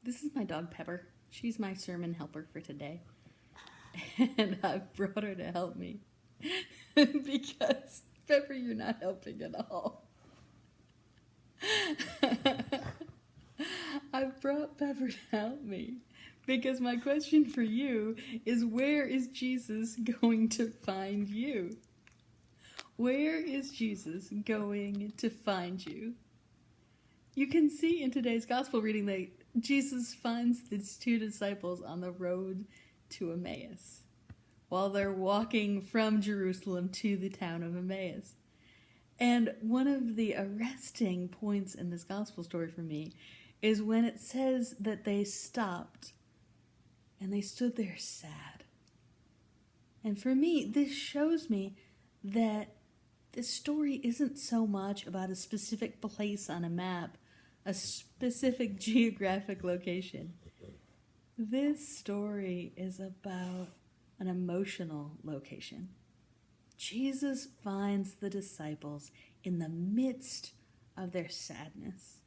This is my dog Pepper. She's my sermon helper for today. And I've brought her to help me. Because, Pepper, you're not helping at all. I've brought Pepper to help me. Because my question for you is, where is Jesus going to find you? Where is Jesus going to find you? You can see in today's gospel reading that Jesus finds these two disciples on the road to Emmaus while they're walking from Jerusalem to the town of Emmaus. And one of the arresting points in this gospel story for me is when it says that they stopped and they stood there sad. And for me, this shows me that this story isn't so much about a specific place on a map, a specific geographic location. This story is about an emotional location. Jesus finds the disciples in the midst of their sadness.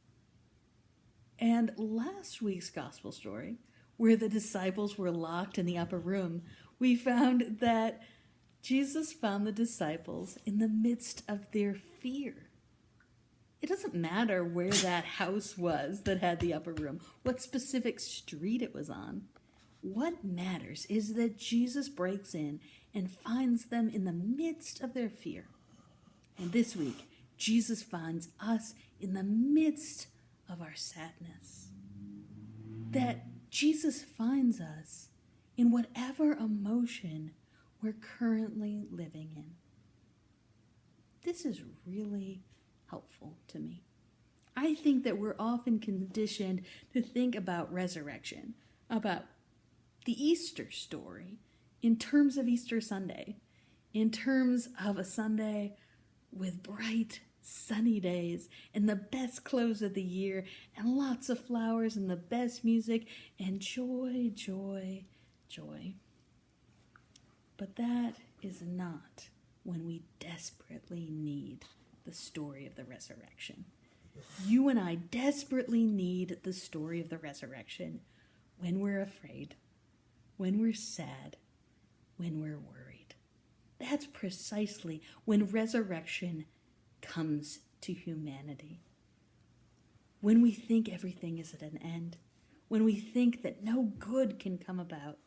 And last week's gospel story, where the disciples were locked in the upper room, we found that Jesus found the disciples in the midst of their fear. It doesn't matter where that house was that had the upper room, what specific street it was on. What matters is that Jesus breaks in and finds them in the midst of their fear. And this week, Jesus finds us in the midst of our sadness. That Jesus finds us in whatever emotion we're currently living in. This is really helpful to me. I think that we're often conditioned to think about resurrection, about the Easter story, in terms of Easter Sunday, in terms of a Sunday with bright, sunny days and the best clothes of the year and lots of flowers and the best music and joy, joy, joy. But that is not when we desperately need the story of the resurrection. You and I desperately need the story of the resurrection when we're afraid, when we're sad, when we're worried. That's precisely when resurrection comes to humanity. When we think everything is at an end, when we think that no good can come about,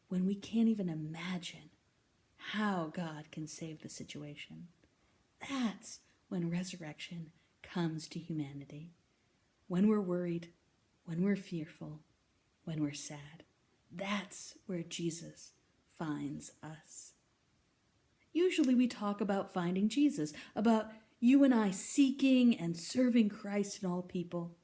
when we can't even imagine how God can save the situation. That's when resurrection comes to humanity. When we're worried, when we're fearful, when we're sad. That's where Jesus finds us. Usually we talk about finding Jesus, about you and I seeking and serving Christ in all people.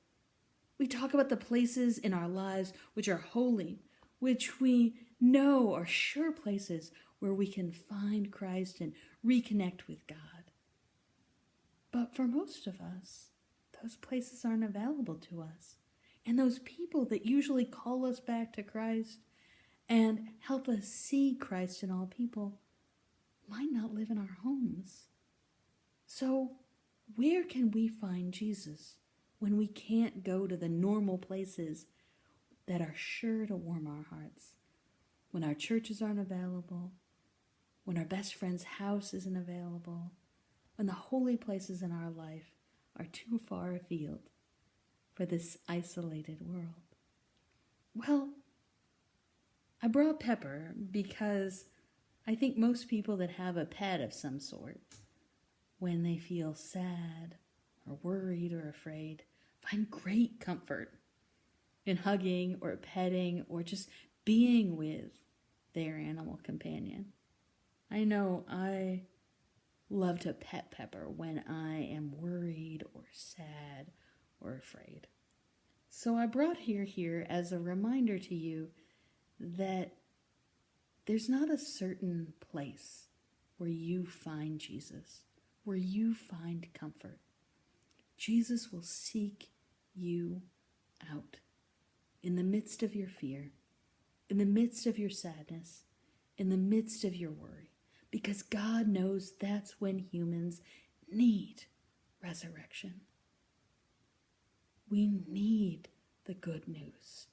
We talk about the places in our lives which are holy, which we know are sure places where we can find Christ and reconnect with God. But for most of us, those places aren't available to us. And those people that usually call us back to Christ and help us see Christ in all people might not live in our homes. So where can we find Jesus when we can't go to the normal places that are sure to warm our hearts? When our churches aren't available, when our best friend's house isn't available, when the holy places in our life are too far afield for this isolated world. Well, I brought Pepper because I think most people that have a pet of some sort, when they feel sad or worried or afraid, find great comfort in hugging or petting or just being with their animal companion. I know I love to pet Pepper when I am worried or sad or afraid. So I brought her here as a reminder to you that there's not a certain place where you find Jesus, where you find comfort. Jesus will seek you out in the midst of your fear, in the midst of your sadness, in the midst of your worry, because God knows that's when humans need resurrection. We need the good news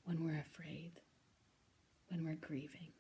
when we're afraid, when we're grieving.